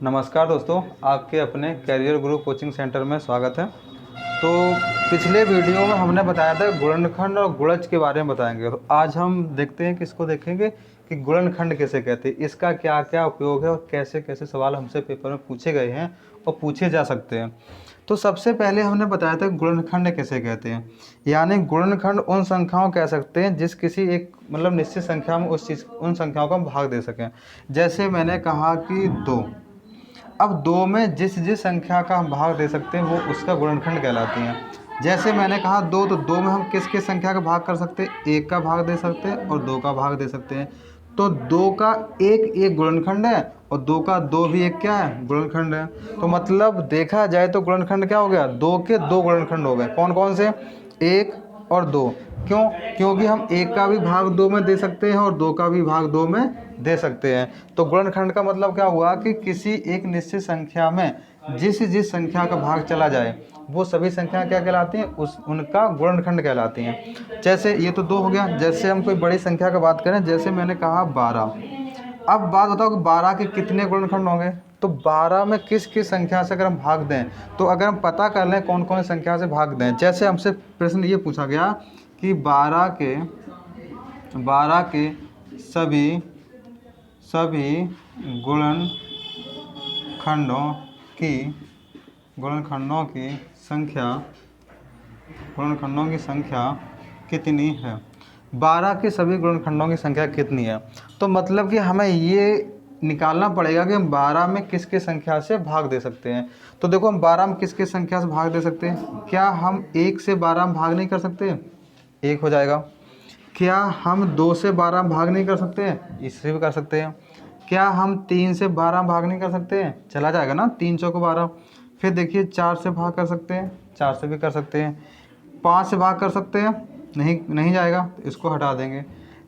नमस्कार दोस्तों, आपके अपने कैरियर गुरु कोचिंग सेंटर में स्वागत है। तो पिछले वीडियो में हमने बताया था गुणनखंड और गुणज के बारे में बताएंगे। तो आज हम देखते हैं कि इसको देखेंगे कि गुणनखंड किसे कहते हैं, इसका क्या क्या उपयोग है और कैसे कैसे सवाल हमसे पेपर में पूछे गए हैं और पूछे जा सकते हैं। तो सबसे पहले हमने बताया था गुणनखंड किसे कहते हैं, यानी गुणनखंड उन संख्याओं कह सकते हैं जिस किसी एक निश्चित संख्या में उन संख्याओं को हम भाग दे सकें। जैसे मैंने कहा कि 2, अब 2 में जिस जिस संख्या का हम भाग दे सकते हैं वो उसका गुणनखंड कहलाती हैं। जैसे मैंने कहा 2, तो 2 में हम किस किस संख्या का भाग कर सकते हैं, 1 का भाग दे सकते हैं और 2 का भाग दे सकते हैं। तो 2 का 1 एक गुणनखंड है और 2 का 2 भी एक क्या है, गुणनखंड है। तो मतलब देखा जाए तो गुणनखंड क्या हो गया, 2 के 2 गुणनखंड हो गए। कौन कौन से, 1 और 2। क्यों? क्योंकि हम 1 का भी भाग 2 में दे सकते हैं और 2 का भी भाग 2 में दे सकते हैं। तो गुणनखंड का मतलब क्या हुआ कि किसी एक निश्चित संख्या में जिस जिस संख्या का भाग चला जाए वो सभी संख्या क्या कहलाती हैं, उनका गुणनखंड कहलाती हैं। जैसे ये तो 2 हो गया। जैसे हम कोई बड़ी संख्या का बात करें, जैसे मैंने कहा 12। अब बात बताओ कि 12 के कितने गुणनखंड होंगे। तो 12 में किस किस संख्या से अगर हम भाग दें, तो अगर हम पता कर लें कौन कौन संख्या से भाग दें। जैसे हमसे प्रश्न ये पूछा गया कि 12 के सभी गुणनखंडों की संख्या कितनी है। 12 के सभी गुणनखंडों की संख्या कितनी है। तो मतलब कि हमें ये निकालना पड़ेगा कि हम 12 में किस किस संख्या से भाग दे सकते हैं। तो देखो, हम 12 में किस किस संख्या से भाग दे सकते हैं। क्या हम 1 से 12 में भाग नहीं कर सकते, 1 हो जाएगा। क्या हम 2 से 12 में भाग नहीं कर सकते हैं, इससे भी कर सकते हैं। क्या हम 3 से 12 में भाग नहीं कर सकते हैं, चला जाएगा ना, 3 चौको 12। फिर देखिए 4 से भाग कर सकते हैं, 4 से भी कर सकते हैं। 5 से भाग कर सकते हैं, नहीं जाएगा, तो इसको हटा देंगे।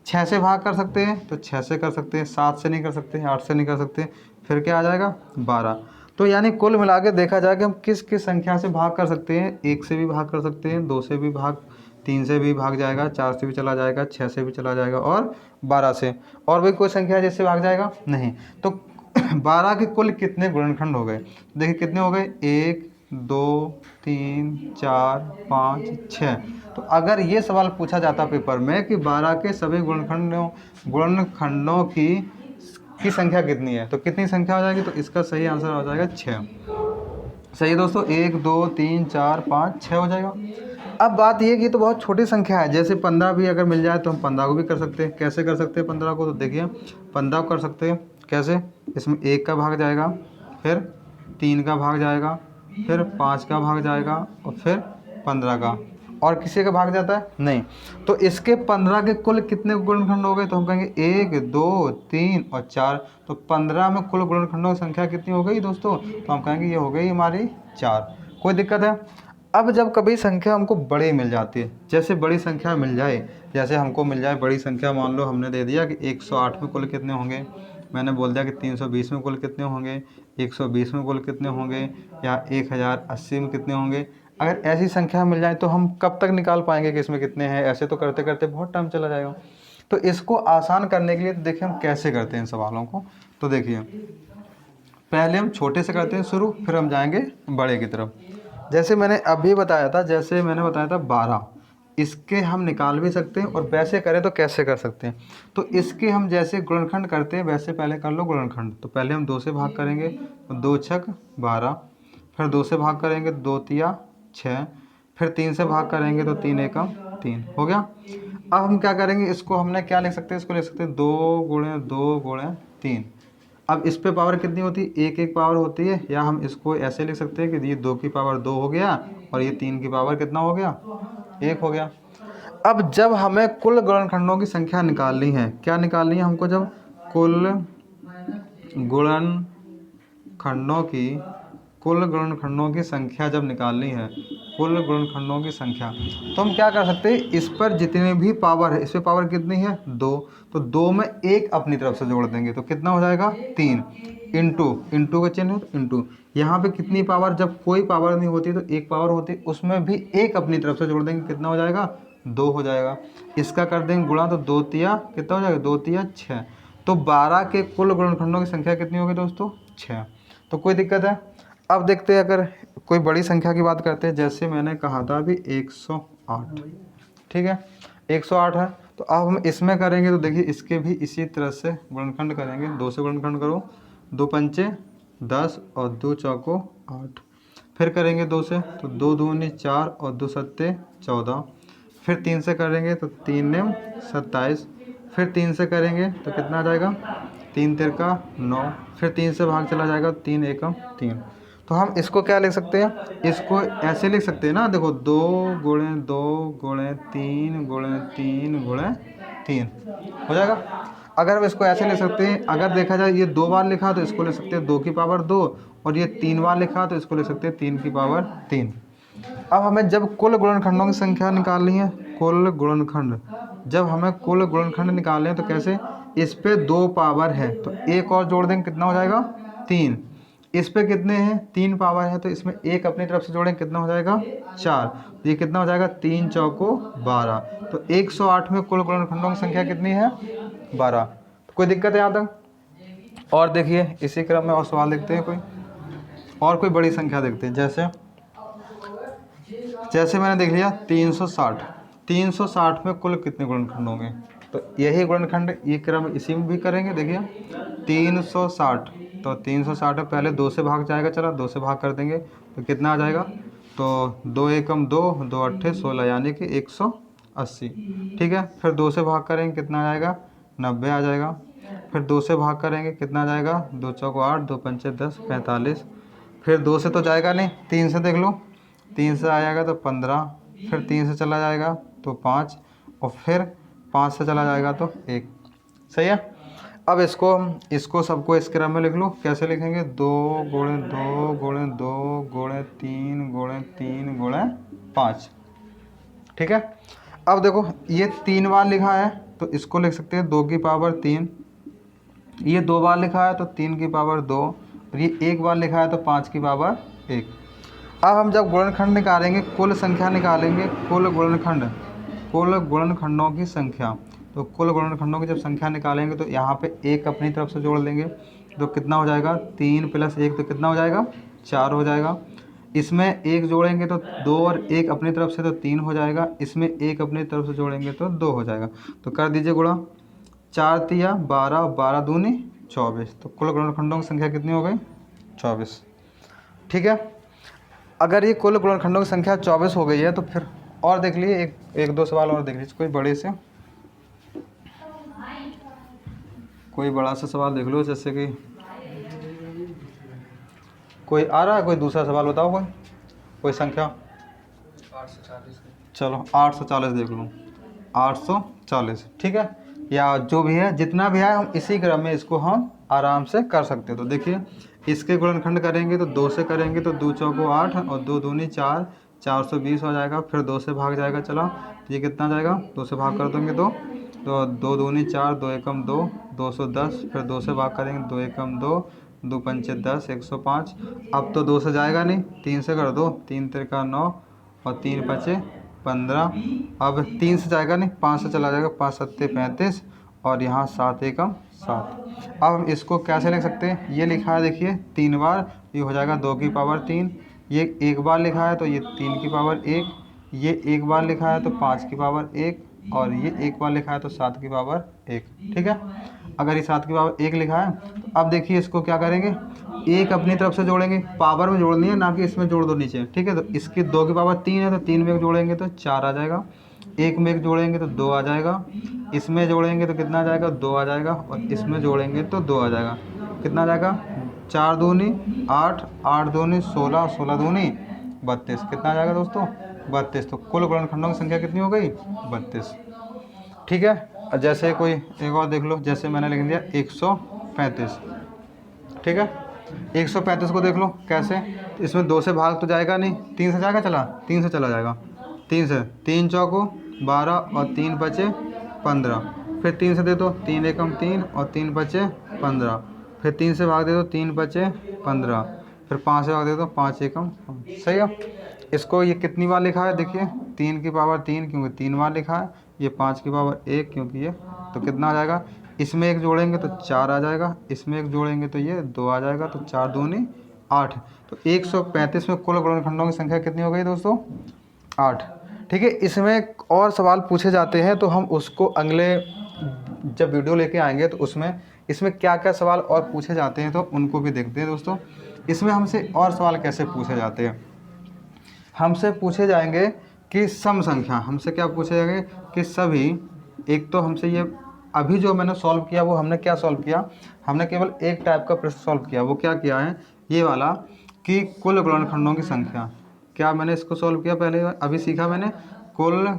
6 से भाग कर सकते हैं, तो 6 से कर सकते हैं। 7 से नहीं कर सकते, 8 से नहीं कर सकते। फिर क्या आ जाएगा, 12। तो यानी कुल मिला के देखा जाए कि हम किस किस संख्या से भाग कर सकते हैं। 1 से भी भाग कर सकते हैं, 2 से भी भाग, 3 से भी भाग जाएगा, 4 से भी चला जाएगा, 6 से भी चला जाएगा और 12 से। और भी कोई संख्या जिससे भाग जाएगा नहीं। तो 12 के कुल कितने गुणनखंड हो गए, देखिए कितने हो गए, 1 2 3 4 5 6। तो अगर ये सवाल पूछा जाता पेपर में कि 12 के सभी गुणनखंडों की संख्या कितनी है, तो कितनी संख्या हो जाएगी। तो इसका सही आंसर हो जाएगा 6। सही है दोस्तों, 1 2 3 4 5 6 हो जाएगा। अब बात ये कि तो बहुत छोटी संख्या है। जैसे 15 भी अगर मिल जाए तो हम 15 को भी कर सकते हैं। कैसे कर सकते हैं 15 को, तो देखिए 15 को कर सकते हैं कैसे, इसमें 1 का भाग जाएगा, फिर 3 का भाग जाएगा, फिर 5 का भाग जाएगा और फिर 15 का। और किसी का भाग जाता है नहीं। तो इसके 15 के कुल कितने गुणनखंड हो गए, तो हम कहेंगे 1 2 3 और 4। तो 15 में कुल गुणनखंडों की संख्या कितनी हो गई दोस्तों, तो हम कहेंगे ये हो गई हमारी 4। कोई दिक्कत है। अब जब कभी संख्या हमको बड़ी मिल जाती है, जैसे बड़ी संख्या मिल जाए, जैसे हमको मिल जाए बड़ी संख्या, मान लो हमने दे दिया कि 108 में कुल कितने होंगे, मैंने बोल दिया कि 320 में कुल कितने होंगे, 120 में कुल कितने होंगे, या 1080 में कितने होंगे। अगर ऐसी संख्या मिल जाए तो हम कब तक निकाल पाएंगे कि इसमें कितने हैं, ऐसे तो करते करते बहुत टाइम चला जाएगा। तो इसको आसान करने के लिए देखिए हम कैसे करते हैं इन सवालों को। तो देखिए पहले हम छोटे से करते हैं शुरू, फिर हम जाएंगे बड़े की तरफ। जैसे मैंने अभी बताया था, 12, इसके हम निकाल भी सकते हैं और वैसे करें तो कैसे कर सकते हैं। तो इसके हम जैसे गुणनखंड करते हैं वैसे पहले कर लो गुणनखंड। तो पहले हम 2 से भाग करेंगे, तो 2 छक 12, फिर 2 से भाग करेंगे, 2 तिया 6, फिर 3 से भाग करेंगे तो 3 एकम 3 हो गया। अब हम क्या करेंगे, इसको हमने क्या लिख सकते हैं, इसको लिख सकते हैं 2 गुणे 2 गुणे 3। अब इस पे पावर कितनी होती है, एक एक पावर होती है, या हम इसको ऐसे लिख सकते हैं कि ये 2 की पावर 2 हो गया और ये 3 की पावर कितना हो गया, 1 हो गया। अब जब हमें कुल गुणनखंडों की संख्या निकालनी है, क्या निकालनी है हमको, जब कुल गुणनखंडों की संख्या जब निकालनी है, कुल गुणनखंडों की संख्या, तो हम क्या कर सकते हैं, इस पर जितने भी पावर है, इस पर पावर कितनी है 2, तो 2 में 1 अपनी तरफ से जोड़ देंगे तो कितना हो जाएगा 3। इंटू का चिन्ह है, इंटू। यहाँ पे कितनी पावर, जब कोई पावर नहीं होती तो 1 पावर होती, उसमें भी 1 अपनी तरफ से जोड़ देंगे, कितना हो जाएगा 2 हो जाएगा। इसका कर देंगे गुणा, तो 2 तिया कितना हो जाएगा, 2 तिया 6। तो 12 के कुल गुणनखंडों की संख्या कितनी होगी दोस्तों, 6। तो कोई दिक्कत है। अब देखते हैं अगर कोई बड़ी संख्या की बात करते हैं, जैसे मैंने कहा था अभी 108, ठीक है 108 है। तो अब हम इसमें करेंगे तो देखिए इसके भी इसी तरह से गुणनखंड करेंगे। 2 से गुणनखंड करो, 2 पंचे 10 और 2 चौको 8। फिर करेंगे 2 से तो 2 दूनी 4 और 2 सत्ते 14। फिर 3 से करेंगे तो 3 नेम 27। फिर 3 से करेंगे तो कितना आ जाएगा, 3 तिरका 9। फिर 3 से भाग चला जाएगा, 3 एकम 3। तो हम इसको क्या लिख सकते हैं, इसको ऐसे लिख सकते हैं ना, देखो 2 गुणे 2 गुणे 3 गुणे 3 गुणे 3 हो जाएगा। अगर हम इसको ऐसे लिख सकते हैं, अगर देखा जाए ये 2 बार लिखा तो इसको लिख सकते हैं 2 की पावर 2, और ये 3 बार लिखा तो इसको लिख सकते हैं 3 की पावर 3। अब हमें जब कुल गुणनखंडों की संख्या निकालनी है, कुल गुणनखंड, जब हमें कुल गुणनखंड निकालने हैं तो कैसे, इस पे 2 पावर है तो एक और जोड़ देंगे, कितना हो जाएगा 3। इस पे कितने हैं, 3 पावर है तो इसमें एक अपनी तरफ से जोड़ेंगे, कितना हो जाएगा 4। तो ये कितना हो जाएगा, 3 चौको 12। तो 108 में कुल गुणनखंडों की संख्या कितनी है, 12। तो कोई दिक्कत है यहाँ तक। और देखिए इसी क्रम में और सवाल देखते हैं कोई, और कोई बड़ी संख्या देखते हैं। जैसे मैंने देख लिया 360, 360 में कुल कितने गुणनखंड होंगे, तो यही गुणनखंड ये क्रम इसी में भी करेंगे। देखिए 360, तो 360 में पहले 2 से भाग जाएगा, चला 2 से भाग कर देंगे तो कितना आ जाएगा, तो 2 एकम 2, 2 अट्ठे 16 यानी कि 180, ठीक है। फिर 2 से भाग करेंगे, कितना आ जाएगा 90 आ जाएगा। फिर 2 से भाग करेंगे, कितना आ जाएगा, 2 चौको 8, 2 पंचे 10, 45। फिर 2 से तो जाएगा नहीं, 3 से देख लो, 3 से आ जाएगा तो 15। फिर 3 से चला जाएगा तो 5, और फिर 5 से चला जाएगा तो 1। सही है। अब इसको सबको इस क्रम में लिख लो। कैसे लिखेंगे, 2 गुणे 2 गुणे 2 गुणे 3 गुणे 3 गुणे 5, ठीक है। अब देखो ये 3 बार लिखा है तो इसको लिख सकते हैं 2 की पावर 3। ये 2 बार लिखा है तो 3 की पावर 2, और ये 1 बार लिखा है तो 5 की पावर 1। अब हम जब गुणनखंड निकालेंगे, कुल संख्या निकालेंगे, कुल गुणनखंडों की संख्या, तो कुल गुणनखंडों की जब संख्या निकालेंगे तो यहाँ पे 1 अपनी तरफ से जोड़ लेंगे तो कितना हो जाएगा, 3 + 1 तो कितना हो जाएगा, 4 हो जाएगा। इसमें 1 जोड़ेंगे तो 2, और 1 अपनी तरफ से तो 3 हो जाएगा। इसमें 1 अपनी तरफ से जोड़ेंगे तो 2 हो जाएगा। तो कर दीजिए गुणा, 4 तिया 12, 12 दूनी 24। तो कुल गुणनखंडों की संख्या कितनी हो गई, 24, ठीक है। अगर ये कुल गुणनखंडों की संख्या 24 हो गई है तो फिर और देख लिए, एक दो सवाल और देख लीजिए, कोई बड़े से, कोई बड़ा सा सवाल देख लो। जैसे कि कोई आ रहा है, कोई दूसरा सवाल बताओ, कोई संख्या। 840। चलो 840 देख लो, 840, ठीक है। या जो भी है, जितना भी है, हम इसी क्रम में इसको हम आराम से कर सकते हैं। तो देखिए इसके गुणनखंड करेंगे तो 2 से करेंगे तो 2 चौको 8 और 2 दूनी 4, 420 हो जाएगा। फिर 2 से भाग जाएगा, चला ये कितना जाएगा, 2 से भाग कर देंगे तो 2 दूनी 4, 2 एकम 2, 210। फिर 2 से भाग करेंगे, 2 एकम 2, 2 पंचे 10, 105। अब तो 2 से जाएगा नहीं, 3 से कर दो, 3 तिरका 9 और 3 पचे 15। अब 3 से जाएगा नहीं, 5 से चला जाएगा, 5 सत्ते 35 और यहाँ 7 एकम 7। अब हम इसको कैसे लिख सकते हैं, ये लिखा है देखिए 3 बार, ये हो जाएगा 2 की पावर 3। ये 1 बार लिखा है तो ये 3 की पावर 1। ये 1 बार लिखा है तो 5 की पावर 1, और ये 1 बार लिखा है तो 7 की पावर 1, ठीक है। अगर ये 7 की पावर 1 लिखा है तो अब देखिए इसको क्या करेंगे, 1 अपनी तरफ से जोड़ेंगे, पावर में जोड़नी है ना कि इसमें जोड़ दो नीचे, ठीक है। तो इसकी 2 की पावर 3 है तो 3 में 1 जोड़ेंगे तो 4 आ जाएगा। 1 में 1 जोड़ेंगे तो 2 आ जाएगा। इसमें जोड़ेंगे तो कितना आ जाएगा, 2 आ जाएगा। और इसमें जोड़ेंगे तो 2 आ जाएगा। कितना आ जाएगा, 4 दूनी 8, 8 दूनी 16, 16 दूनी 32। कितना आ जाएगा दोस्तों, 32। तो कुल गुणनखंडों की संख्या कितनी हो गई, 32, ठीक है। और जैसे कोई एक और देख लो, जैसे मैंने लिख दिया 135, ठीक है। 135 को देख लो कैसे, इसमें 2 से भाग तो जाएगा नहीं, 3 से जाएगा, चला 3 से चला जाएगा, 3 से, 3 चौको 12 और 3 बचे 15। फिर 3 से दे दो, 3 एकम 3 और 3 बचे 15। फिर 3 से भाग दे दो, 3 बचे 15। फिर 5 से भाग दे दो, 5 एकम 5। सही है। इसको ये कितनी बार लिखा है, देखिए 3 की पावर 3 क्योंकि 3 बार लिखा है, ये 5 की पावर 1 क्योंकि ये, तो कितना आ जाएगा, इसमें एक जोड़ेंगे तो 4 आ जाएगा, इसमें एक जोड़ेंगे तो ये 2 आ जाएगा, तो 4 दूनी 8। तो 135 में कुल गुणनखंडों की संख्या कितनी हो गई दोस्तों? 8। ठीक है, इसमें और सवाल पूछे जाते हैं तो हम उसको अगले जब वीडियो लेके आएंगे तो उसमें इसमें क्या क्या सवाल और पूछे जाते हैं तो उनको भी देखते हैं दोस्तों। इसमें हमसे और सवाल कैसे पूछे जाते हैं? हमसे पूछे जाएंगे कि सम संख्या, हमसे क्या पूछे जाएंगे कि सभी, एक तो हमसे ये अभी जो मैंने सॉल्व किया वो हमने क्या सॉल्व किया, हमने केवल एक टाइप का प्रश्न सॉल्व किया। वो क्या किया है, ये वाला कि कुल गुणनखंडों की संख्या। क्या मैंने इसको सॉल्व किया पहले, अभी सीखा मैंने, कुल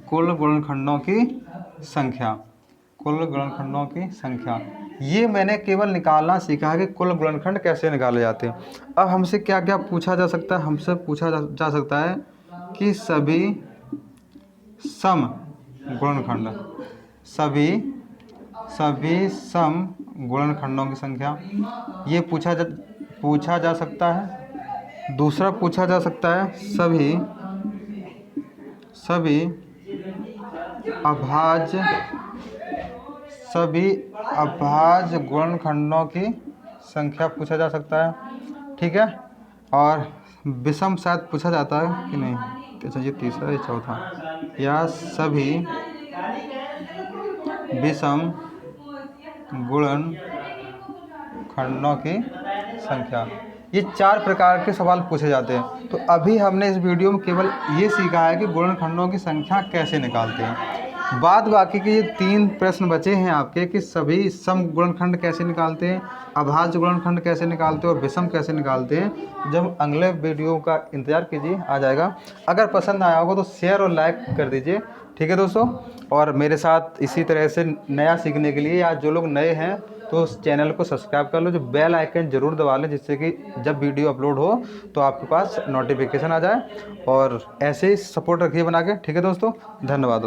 गुणनखंडों की संख्या, कुल गुणनखंडों की संख्या। ये मैंने केवल निकालना सीखा है कि कुल गुणनखंड कैसे निकाले जाते हैं। अब हमसे क्या क्या पूछा जा सकता है, हमसे पूछा जा सकता है कि सभी सम गुणनखंड, सभी सम गुणनखंडों की संख्या, ये पूछा जा सकता है। दूसरा पूछा जा सकता है सभी अभाज्य गुणनखंडों की संख्या पूछा जा सकता है। ठीक है, और विषम शायद पूछा जाता है कि नहीं, अच्छा ये तीसरा, ये चौथा, या सभी विषम गुणनखंडों की संख्या। ये 4 प्रकार के सवाल पूछे जाते हैं। तो अभी हमने इस वीडियो में केवल ये सीखा है कि गुणनखंडों की संख्या कैसे निकालते हैं। बाद बाकी के ये 3 प्रश्न बचे हैं आपके कि सभी सम गुणनखंड कैसे निकालते हैं, अभाज्य गुणनखंड कैसे निकालते हैं और विषम कैसे निकालते हैं। जब अगले वीडियो का इंतज़ार कीजिए, आ जाएगा। अगर पसंद आया होगा तो शेयर और लाइक कर दीजिए। ठीक है दोस्तों, और मेरे साथ इसी तरह से नया सीखने के लिए, या जो लोग नए हैं तो उस चैनल को सब्सक्राइब कर लो, जो बेल आइकन ज़रूर दबा लें, जिससे कि जब वीडियो अपलोड हो तो आपके पास नोटिफिकेशन आ जाए। और ऐसे ही सपोर्ट रखिए बना के। ठीक है दोस्तों, धन्यवाद।